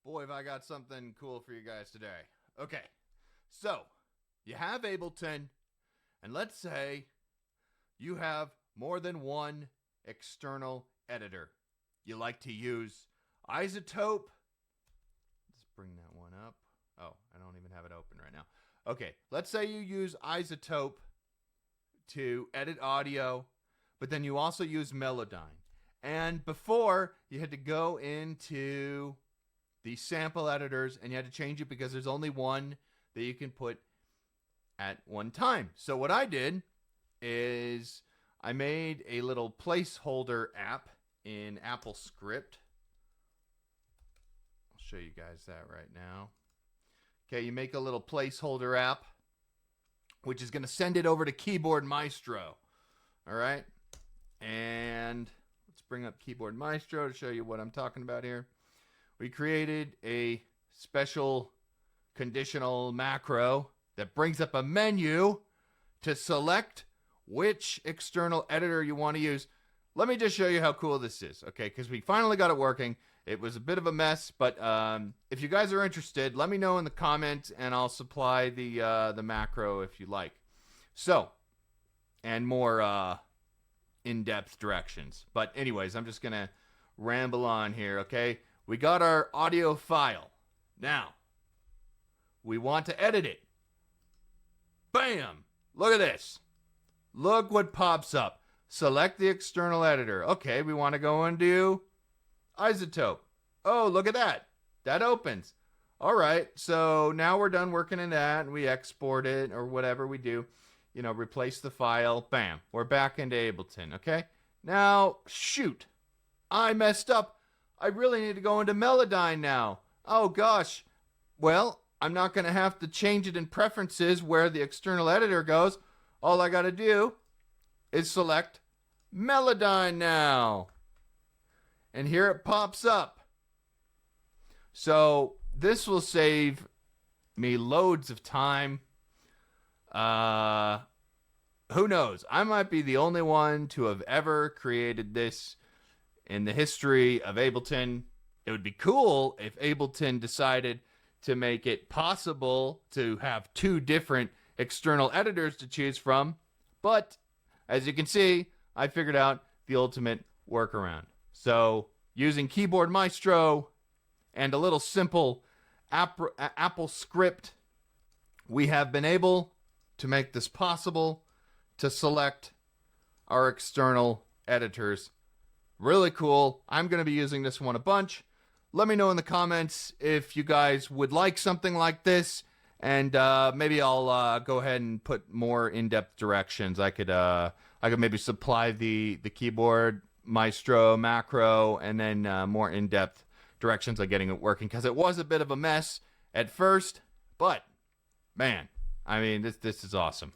Boy, have I got something cool for you guys today. Okay, so you have Ableton, and let's say you have more than one external editor. You like to use iZotope. Let's bring that one up. Oh, I don't even have it open right now. Okay, let's say you use iZotope to edit audio, but then you also use Melodyne. And before, you had to go into the sample editors and you had to change it because there's only one that you can put at one time. So what I did is I made a little placeholder app in AppleScript. I'll show you guys that right now. Okay, you make a little placeholder app, which is going to send it over to Keyboard Maestro. All right, and let's bring up Keyboard Maestro to show you what I'm talking about here. We created a special conditional macro that brings up a menu to select which external editor you want to use. Let me just show you how cool this is, okay? Because we finally got it working. It was a bit of a mess, but if you guys are interested, let me know in the comments, and I'll supply the macro if you like. So, and more in-depth directions. But anyways, I'm just going to ramble on here, okay? We got our audio file. Now, we want to edit it. Bam! Look at this. Look what pops up. Select the external editor. Okay, we want to go and do iZotope. Oh, look at that. That opens. All right, so now we're done working in that, and we export it or whatever we do. You know, replace the file. Bam. We're back into Ableton, okay? Now, shoot. I messed up. I really need to go into Melodyne now. Oh, gosh. Well, I'm not going to have to change it in preferences where the external editor goes. All I got to do is select Melodyne now. And here it pops up. So this will save me loads of time. Who knows? I might be the only one to have ever created this in the history of Ableton. It would be cool if Ableton decided to make it possible to have two different external editors to choose from. But as you can see, I figured out the ultimate workaround. So using Keyboard Maestro and a little simple AppleScript, we have been able to make this possible to select our external editors. Really cool. I'm going to be using this one a bunch. Let me know in the comments if you guys would like something like this, and maybe I'll go ahead and put more in-depth directions. I could maybe supply the Keyboard Maestro macro, and then more in-depth directions on getting it working, because it was a bit of a mess at first, but man, I mean, this is awesome.